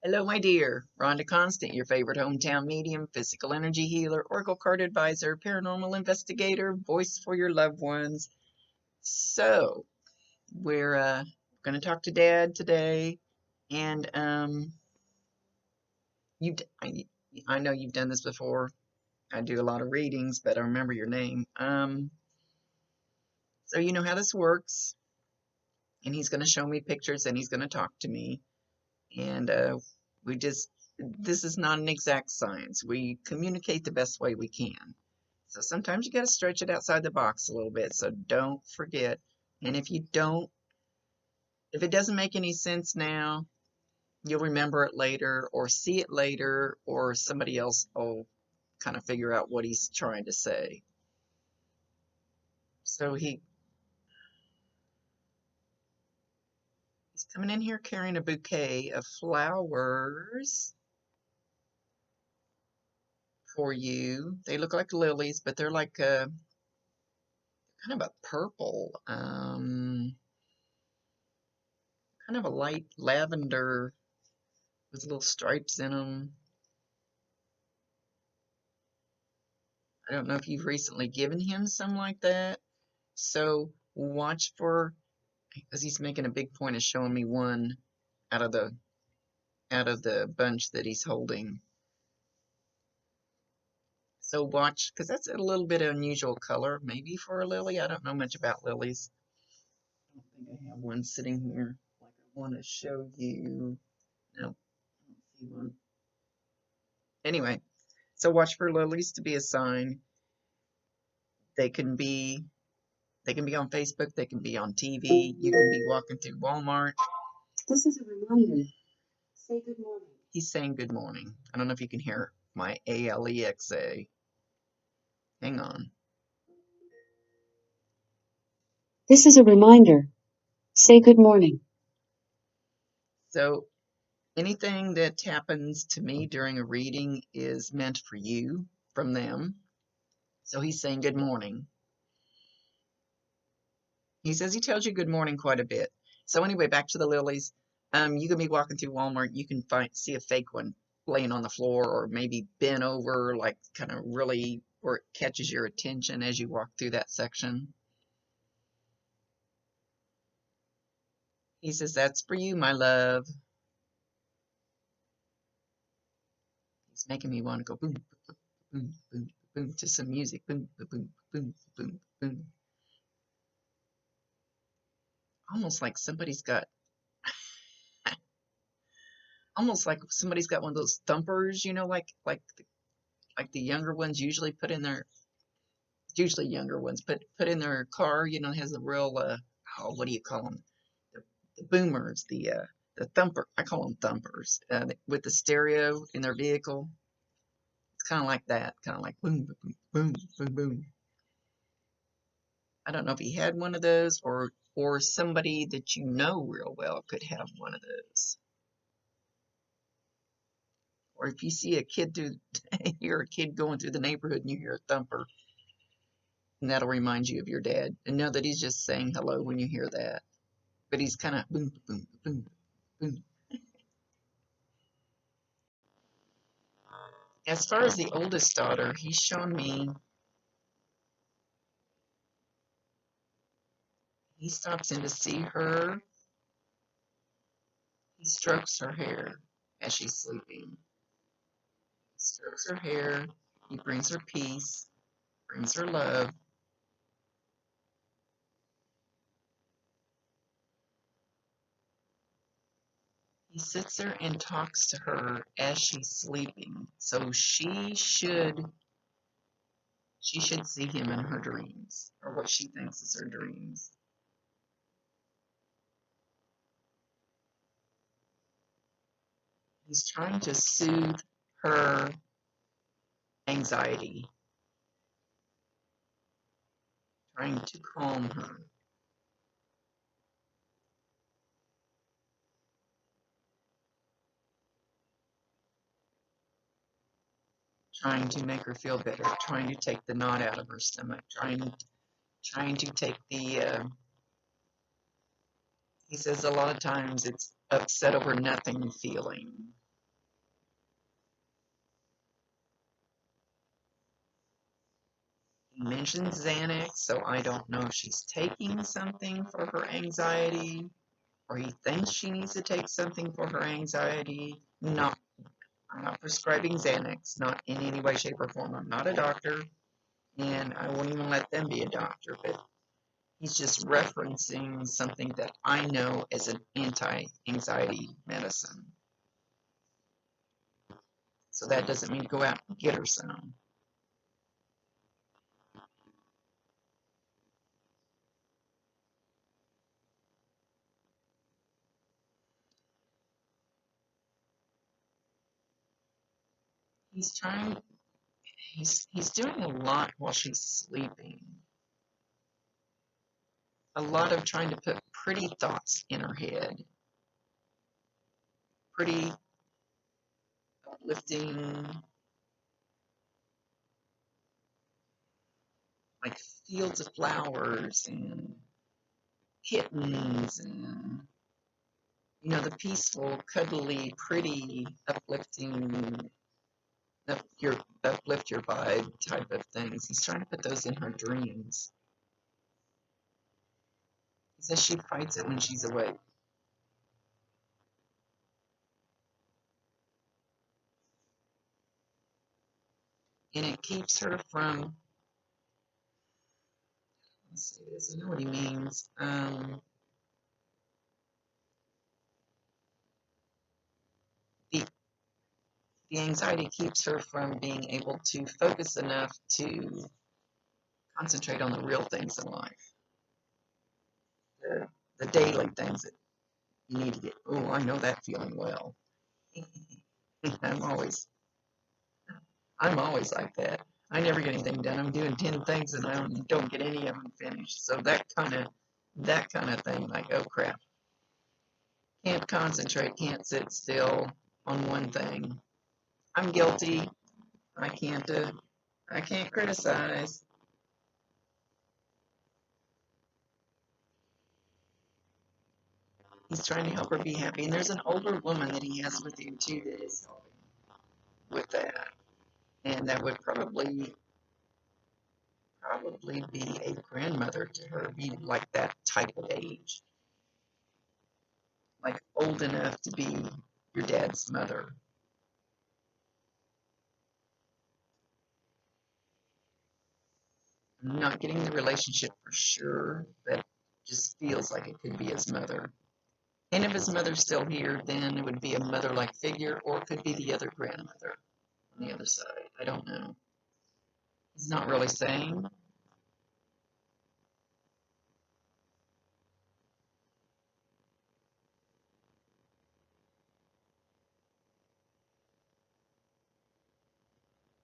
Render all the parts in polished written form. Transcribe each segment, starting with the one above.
Hello, my dear. Rhonda Constant, your favorite hometown medium, physical energy healer, oracle card advisor, paranormal investigator, voice for your loved ones. So, we're going to talk to Dad today, and you, I know you've done this before. I do a lot of readings, but I remember your name. So you know how this works, and he's going to show me pictures, and he's going to talk to me, and we just this is not an exact science. We communicate the best way we can. So sometimes you got to stretch it outside the box a little bit. So don't forget. And if it doesn't make any sense now, you'll remember it later or see it later, or somebody else will kind of figure out what he's trying to say. So he's coming in here carrying a bouquet of flowers for you. They look like lilies, but they're like kind of a purple, kind of a light lavender with little stripes in them. I don't know if you've recently given him some like that. So watch for, because he's making a big point of showing me one out of the bunch that he's holding. So watch, because that's a little bit of unusual color, maybe for a lily. I don't know much about lilies. I don't think I have one sitting here like I want to show you. No, I don't see one. Anyway, so watch for lilies to be a sign. They can be they can be on Facebook, they can be on TV, you can be walking through Walmart. This is a reminder. Say good morning. He's saying good morning. I don't know if you can hear my Alexa. Hang on. This is a reminder. Say good morning. So anything that happens to me during a reading is meant for you from them. So he's saying good morning. He says he tells you good morning quite a bit. So anyway, back to the lilies. You can be walking through Walmart, you can see a fake one laying on the floor or maybe bent over, like kind of really where it catches your attention as you walk through that section. He says, that's for you, my love. It's making me want to go boom, boom, boom, boom, boom to some music. Boom, boom, boom, boom, boom. Almost like somebody's got one of those thumpers, like the younger ones usually put in their usually younger ones put in their car. Has a real what do you call them? The boomers, the thumper. I call them thumpers with the stereo in their vehicle. It's kind of like that, kind of like boom, boom, boom, boom, boom. I don't know if he had one of those or somebody that you know real well could have one of those. Or if you see a kid hear a kid going through the neighborhood and you hear a thumper, and that'll remind you of your dad. And know that he's just saying hello when you hear that. But he's kind of boom, boom, boom, boom. As far as the oldest daughter, he's shown me he stops in to see her. He strokes her hair as she's sleeping. He strokes her hair. He brings her peace, brings her love. He sits there and talks to her as she's sleeping. So she should see him in her dreams, or what she thinks is her dreams. He's trying to soothe her anxiety, trying to calm her, trying to make her feel better, trying to take the knot out of her stomach, trying to take he says a lot of times it's upset over nothing feeling. He mentions Xanax, so I don't know if she's taking something for her anxiety, or he thinks she needs to take something for her anxiety. No, I'm not prescribing Xanax, not in any way, shape, or form. I'm not a doctor, and I won't even let them be a doctor, but he's just referencing something that I know as an anti-anxiety medicine. So that doesn't mean go out and get her some. He's trying, he's doing a lot while she's sleeping. A lot of trying to put pretty thoughts in her head. Pretty uplifting, like fields of flowers and kittens and, the peaceful, cuddly, pretty, uplifting, uplift your vibe type of things. He's trying to put those in her dreams. He says she fights it when she's awake. And it keeps her from, let's see this, I know what he means. The, the anxiety keeps her from being able to focus enough to concentrate on the real things in life. The daily things that you need to get. Oh, I know that feeling well. I'm always I'm always like that. I never get anything done. I'm doing 10 things and I don't get any of them finished. So that kind of thing, like, oh crap. Can't concentrate, can't sit still on one thing. I'm guilty. I can't criticize. He's trying to help her be happy. And there's an older woman that he has with him too that is helping with that. And that would probably be a grandmother to her, be like that type of age. Like old enough to be your dad's mother. I'm not getting the relationship for sure, but just feels like it could be his mother. And if his mother's still here, then it would be a mother-like figure, or it could be the other grandmother on the other side. I don't know. He's not really saying.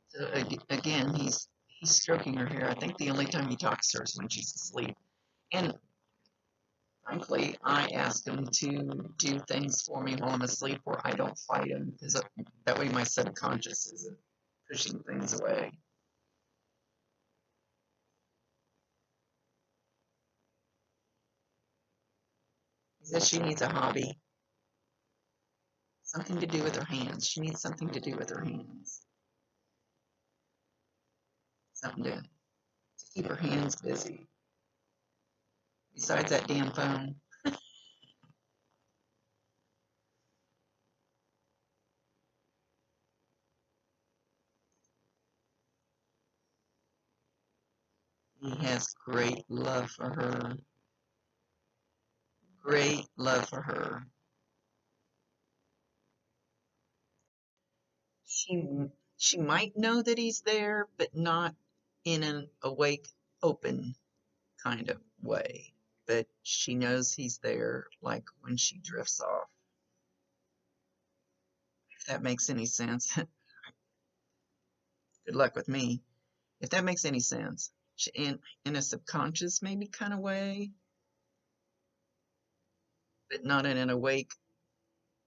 So again, he's stroking her hair. I think the only time he talks to her is when she's asleep. And frankly, I ask him to do things for me while I'm asleep, or I don't fight him, because that way my subconscious isn't pushing things away. He says she needs a hobby, something to do with her hands. She needs something to do with her hands, something to keep her hands busy. Besides that damn phone. He has great love for her. Great love for her. She might know that he's there, but not in an awake, open kind of way. But she knows he's there, like when she drifts off. If that makes any sense. Good luck with me. If that makes any sense. In a subconscious maybe kind of way, but not in an awake,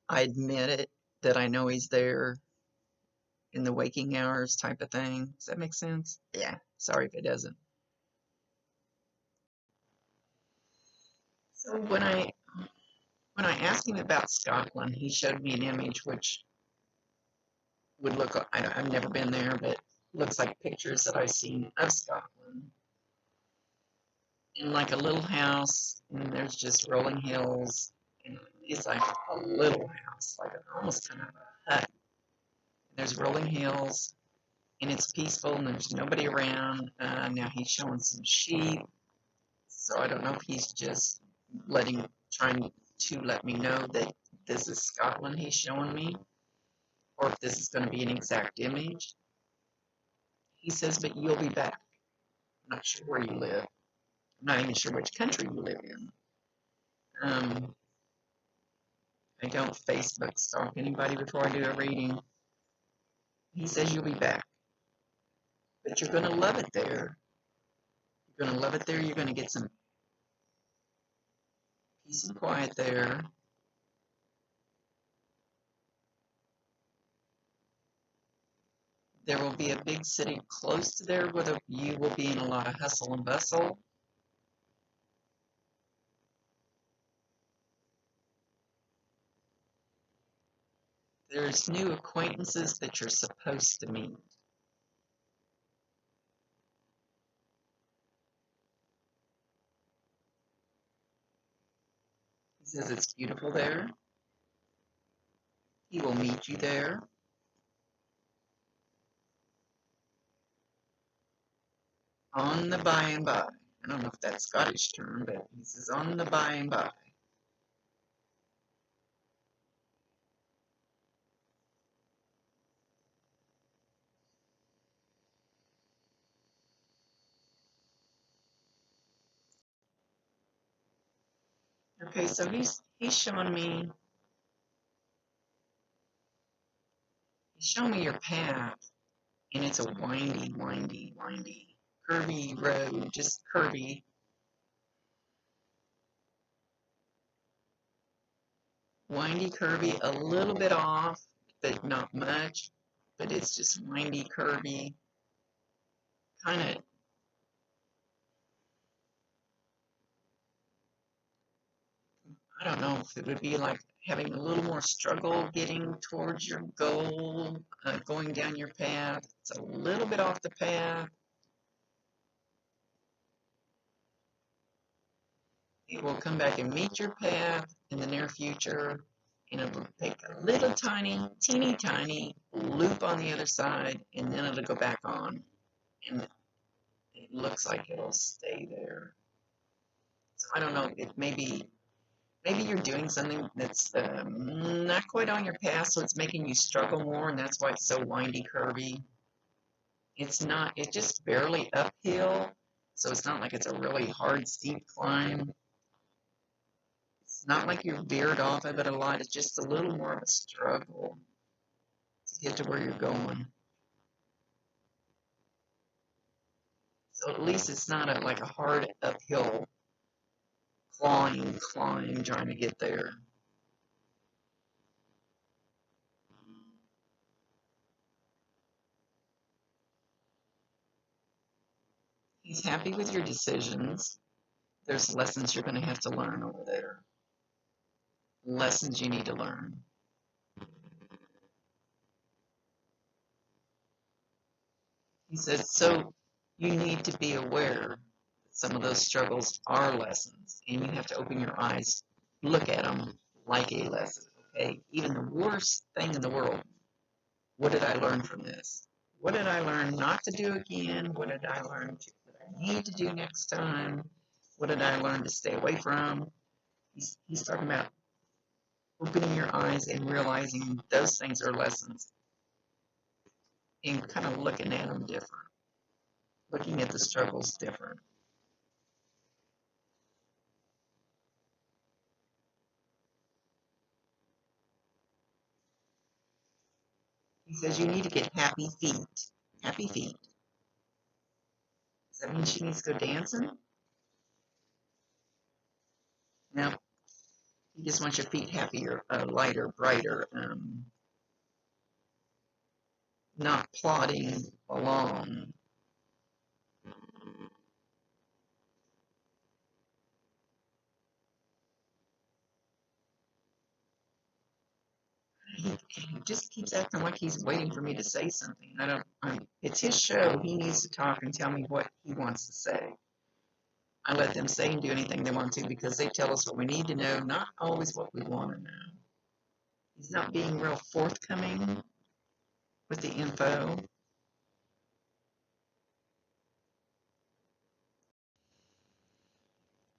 I admit it, that I know he's there in the waking hours type of thing. Does that make sense? Yeah. Sorry if it doesn't. So when I asked him about Scotland, he showed me an image which would look. I've never been there, but looks like pictures that I've seen of Scotland. In like a little house, and there's just rolling hills, and it's like a little house, like almost kind of a hut. There's rolling hills, and it's peaceful, and there's nobody around. Now he's showing some sheep, so I don't know if he's just trying to let me know that this is Scotland he's showing me, or if this is going to be an exact image. He says, but you'll be back. I'm not sure where you live. I'm not even sure which country you live in. I don't Facebook stalk anybody before I do a reading. He says you'll be back, but you're going to love it there. You're going to love it there. You're going to get some peace and quiet there. There will be a big city close to there where you will be in a lot of hustle and bustle. There's new acquaintances that you're supposed to meet. He says it's beautiful there. He will meet you there. On the by and by. I don't know if that's Scottish term, but he says on the by and by. Okay, so he's showing me your path, and it's a windy, curvy road, just curvy. Windy, curvy, a little bit off, but not much. But it's just windy, curvy, kind of. I don't know if it would be like having a little more struggle getting towards your goal, going down your path. It's a little bit off the path. It will come back and meet your path in the near future, and it'll take a little teeny tiny loop on the other side, and then it'll go back on, and it looks like it'll stay there. So I don't know. Maybe you're doing something that's not quite on your path, so it's making you struggle more, and that's why it's so windy, curvy. It's not. It's just barely uphill, so it's not like it's a really hard, steep climb. It's not like you're veered off of it a lot. It's just a little more of a struggle to get to where you're going. So at least it's not like a hard uphill climb trying to get there. He's happy with your decisions. There's lessons you're going to have to learn over there. Lessons you need to learn. He said, so you need to be aware that some of those struggles are lessons, and you have to open your eyes, look at them like a lesson, okay? Even the worst thing in the world, what did I learn from this? What did I learn not to do again? What did I learn that I need to do next time? What did I learn to stay away from? He's talking about opening your eyes and realizing those things are lessons and kind of looking at them different, looking at the struggles different. He says you need to get happy feet. Happy feet. Does that mean she needs to go dancing? No. He just wants your feet happier, lighter, brighter, not plodding along. He just keeps acting like he's waiting for me to say something. It's his show. He needs to talk and tell me what he wants to say. I let them say and do anything they want to because they tell us what we need to know, not always what we want to know. He's not being real forthcoming with the info.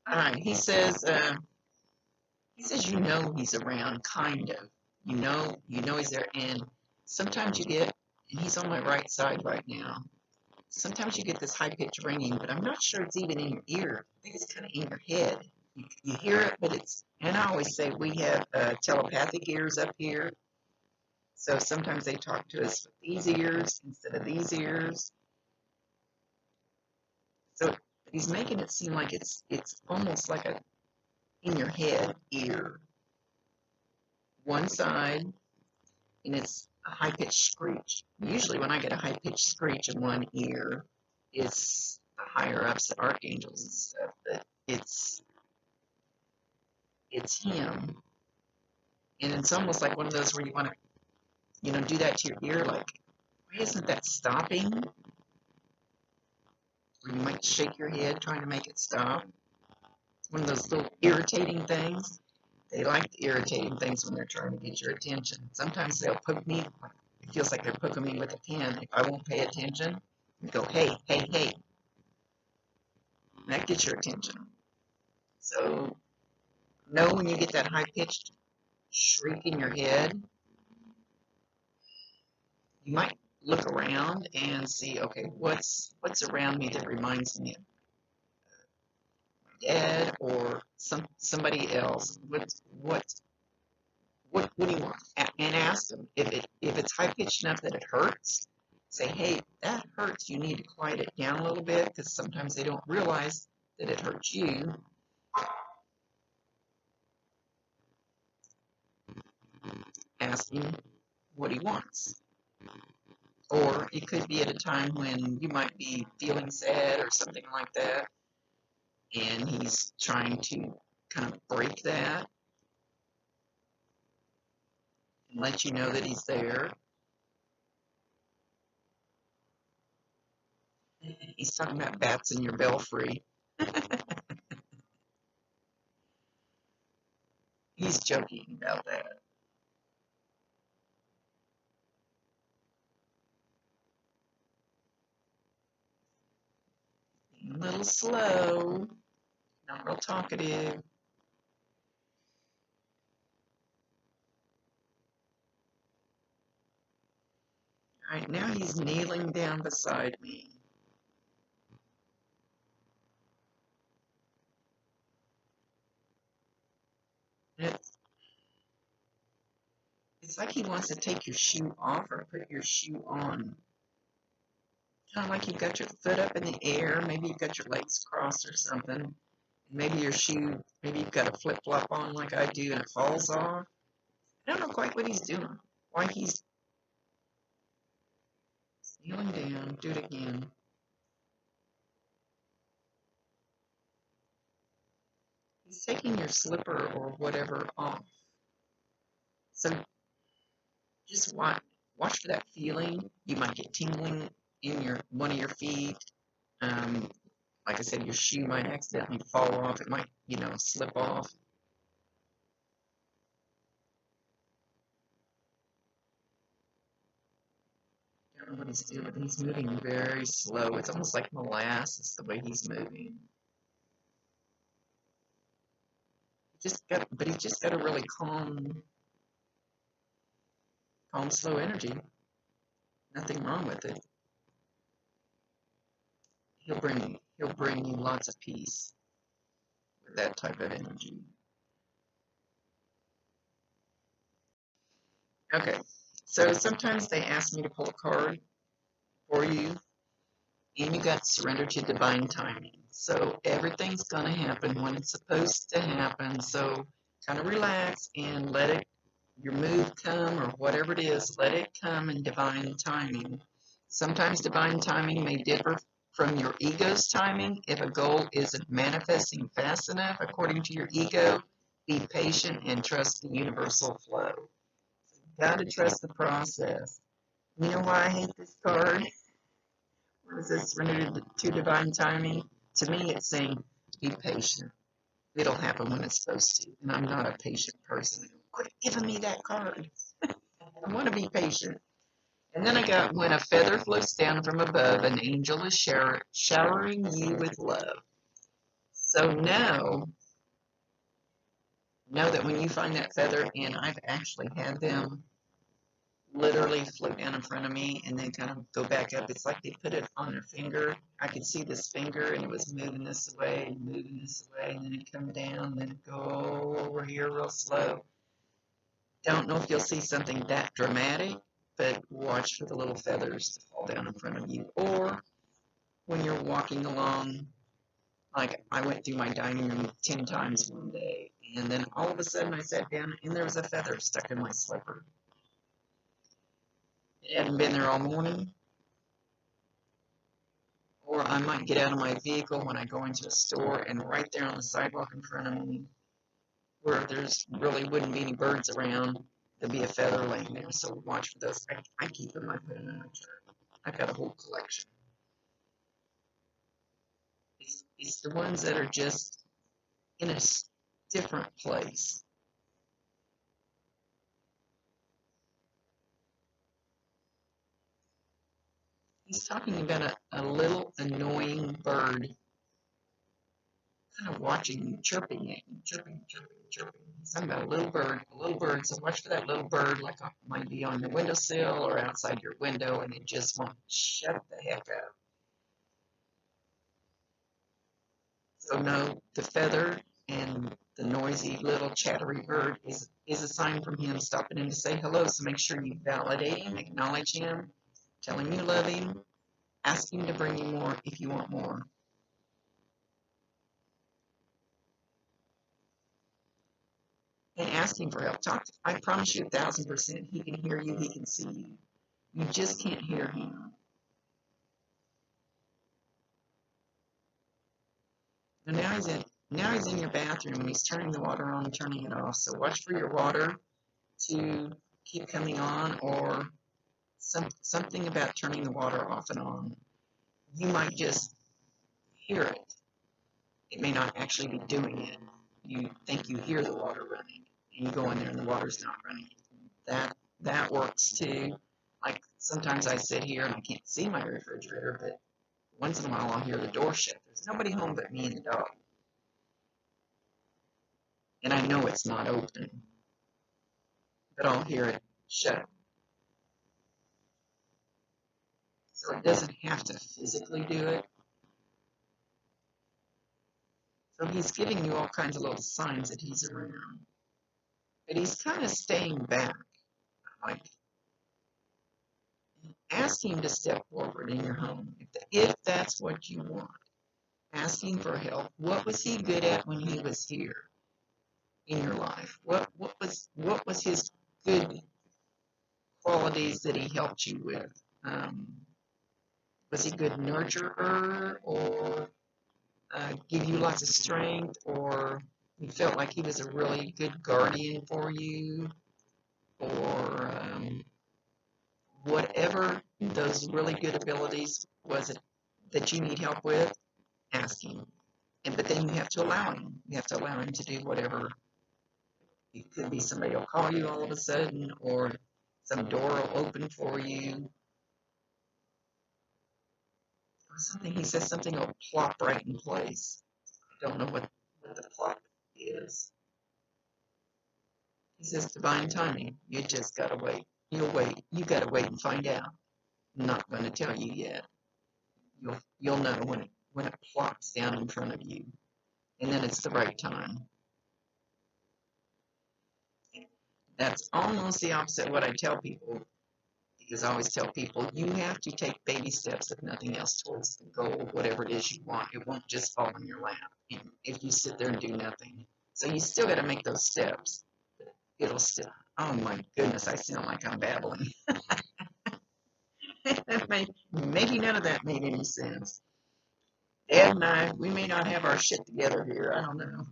All right, he says you know he's around, kind of. You know he's there, and sometimes you get, and he's on my right side right now. Sometimes you get this high-pitched ringing, but I'm not sure it's even in your ear. I think it's kind of in your head. You hear it, but it's, and I always say we have telepathic ears up here. So sometimes they talk to us with these ears instead of these ears. So he's making it seem like it's almost like a in your head ear. One side, and it's a high-pitched screech. Usually when I get a high-pitched screech in one ear, it's the higher-ups, the archangels and stuff, but it's him. And it's almost like one of those where you want to, do that to your ear, like, why isn't that stopping? Or you might shake your head trying to make it stop. One of those little irritating things. They like the irritating things when they're trying to get your attention. Sometimes they'll poke me. It feels like they're poking me with a pen. If I won't pay attention, they go, hey, hey, hey. And that gets your attention. So know when you get that high-pitched shriek in your head, you might look around and see, okay, what's around me that reminds me of my dad or somebody else. What do you want? And ask them if it's high pitched enough that it hurts. Say, hey, that hurts. You need to quiet it down a little bit because sometimes they don't realize that it hurts you. Ask him what he wants. Or it could be at a time when you might be feeling sad or something like that, and he's trying to kind of break that and let you know that he's there. He's talking about bats in your belfry. He's joking about that. Being a little slow, not real talkative. All right, now he's kneeling down beside me. It's like he wants to take your shoe off or put your shoe on. Kind of like you've got your foot up in the air, maybe you've got your legs crossed or something. Maybe your shoe, maybe you've got a flip-flop on like I do and it falls off. I don't know quite what he's doing. Why he's kneeling down. Do it again. He's taking your slipper or whatever off. So just watch for that feeling. You might get tingling in one of your feet. Like I said, your shoe might accidentally fall off. It might, slip off. I don't know what he's doing. He's moving very slow. It's almost like molasses the way he's moving. But he's just got a really calm, slow energy. Nothing wrong with it. He'll bring you lots of peace with that type of energy. Okay, so sometimes they ask me to pull a card for you, and you got to surrender to divine timing. So everything's going to happen when it's supposed to happen. So kind of relax and let your mood come or whatever it is, let it come in divine timing. Sometimes divine timing may differ from your ego's timing. If a goal isn't manifesting fast enough according to your ego, be patient and trust the universal flow. Gotta trust the process. You know why I hate this card? What is this? Renewed to divine timing? To me, it's saying, be patient. It'll happen when it's supposed to. And I'm not a patient person. Quit giving me that card. I want to be patient. And then I got, when a feather floats down from above, an angel is showering you with love. So know that when you find that feather, and I've actually had them literally float down in front of me and then kind of go back up. It's like they put it on their finger. I could see this finger and it was moving this way and moving this way, and then it'd come down, then go over here real slow. Don't know if you'll see something that dramatic, but watch for the little feathers to fall down in front of you. Or when you're walking along, like I went through my dining room 10 times one day, and then all of a sudden I sat down and there was a feather stuck in my slipper. It hadn't been there all morning. Or I might get out of my vehicle when I go into a store, and right there on the sidewalk in front of me, where there's really wouldn't be any birds around, there'll be a feather laying there. So watch for those. I keep them. I put them in my truck. I've got a whole collection. It's the ones that are just in a different place. He's talking about a little annoying bird kind of watching you, chirping at you, chirping, chirping, chirping. He's talking about a little bird. So watch for that little bird, like it might be on your windowsill or outside your window, and it just won't shut the heck up. So no, the feather and the noisy little chattery bird is a sign from him stopping in to say hello. So make sure you validate him, acknowledge him, tell him you love him, ask him to bring you more if you want more. And ask him for help. I promise you 1,000%, he can hear you, he can see you. You just can't hear him. And now he's in your bathroom and he's turning the water on and turning it off. So watch for your water to keep coming on, or something about turning the water off and on. You might just hear it. It may not actually be doing it. You think you hear the water running, and you go in there and the water's not running. That works too. Like sometimes I sit here and I can't see my refrigerator, but once in a while I'll hear the door shut. There's nobody home but me and the dog. And I know it's not open, but I'll hear it shut. So it doesn't have to physically do it. So he's giving you all kinds of little signs that he's around. But he's kind of staying back. Like, ask him to step forward in your home if that's what you want. Ask him for help. What was he good at when he was here in your life? What was his good qualities that he helped you with? Was he a good nurturer, or give you lots of strength, or you felt like he was a really good guardian for you, or whatever those really good abilities was it that you need help with? Ask him. But then you have to allow him. You have to allow him to do whatever. It could be somebody will call you all of a sudden, or some door will open for you. Or something, he says something will plop right in place. I don't know what the plop is. He says divine timing. You just gotta wait. You'll wait. You gotta wait and find out. I'm not going to tell you yet. You'll know when it plops down in front of you, and then it's the right time. That's almost the opposite of what I tell people, because I always tell people you have to take baby steps, if nothing else, towards the goal, whatever it is you want. It won't just fall in your lap if you sit there and do nothing. So you still got to make those steps. It'll still. Oh my goodness, I sound like I'm babbling. Maybe none of that made any sense. Dad and I, we may not have our shit together here. I don't know.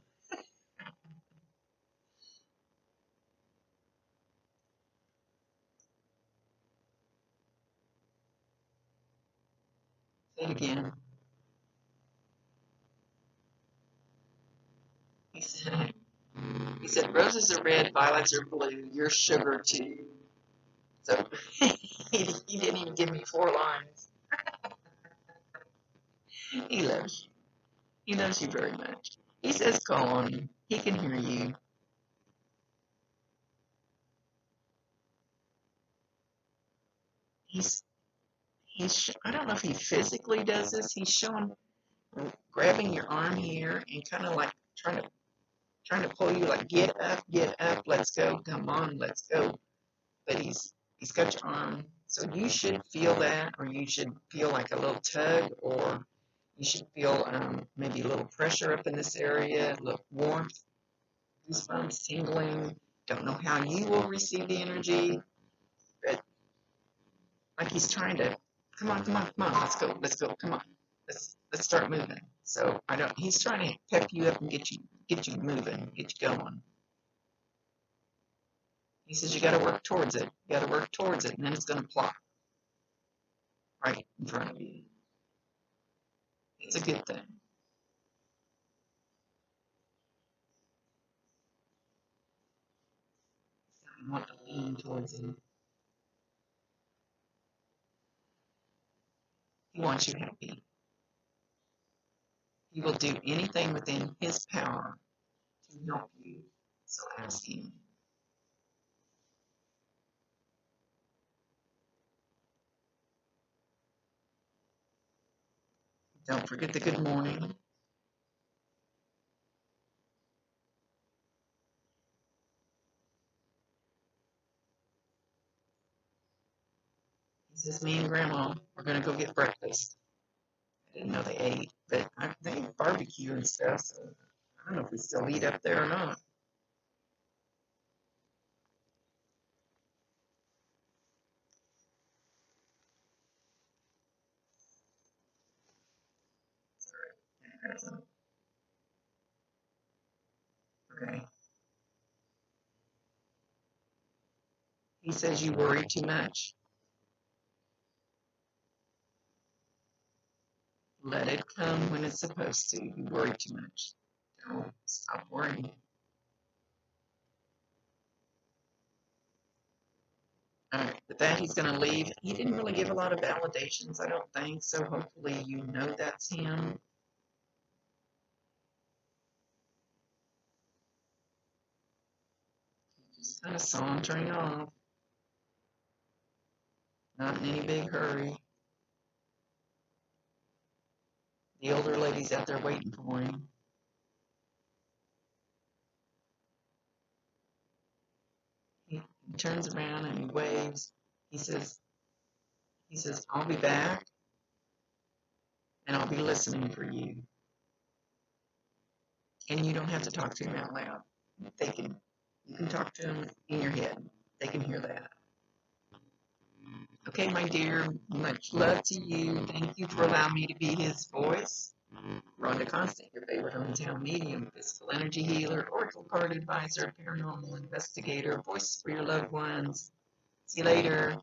Say it again. He said, roses are red, violets are blue. You're sugar too. So he didn't even give me 4 lines. He loves you. He loves you very much. He says call on him. He can hear you. He's I don't know if he physically does this. He's showing grabbing your arm here and kind of like trying to pull you like get up, let's go, come on, let's go. But he's got your arm, so you should feel that, or you should feel like a little tug, or you should feel maybe a little pressure up in this area, a little warmth, goosebumps, tingling. Don't know how you will receive the energy, but like he's trying to come on, let's go, come on, let's start moving. So I don't. He's trying to pep you up and get you moving, get you going. He says you got to work towards it. You got to work towards it, and then it's going to plop right in front of you. It's a good thing. You want to lean towards him. He wants you happy. He will do anything within his power to help you. So ask him. Don't forget the good morning. He says, me and Grandma, we're going to go get breakfast. I didn't know they ate, but they ate barbecue and stuff, so I don't know if we still eat up there or not. Okay. He says you worry too much. Let it come when it's supposed to. You worry too much. Don't stop worrying. All right, with that, he's going to leave. He didn't really give a lot of validations, I don't think, so hopefully you know that's him. Just kind of sauntering off, not in any big hurry. The older lady's out there waiting for him. He turns around and he waves. He says, I'll be back and I'll be listening for you. And you don't have to talk to him out loud. You can talk to him in your head. They can hear that. Okay, my dear, much love to you. Thank you for allowing me to be his voice. Rhonda Constant, your favorite hometown medium, physical energy healer, oracle card advisor, paranormal investigator, voice for your loved ones. See you later.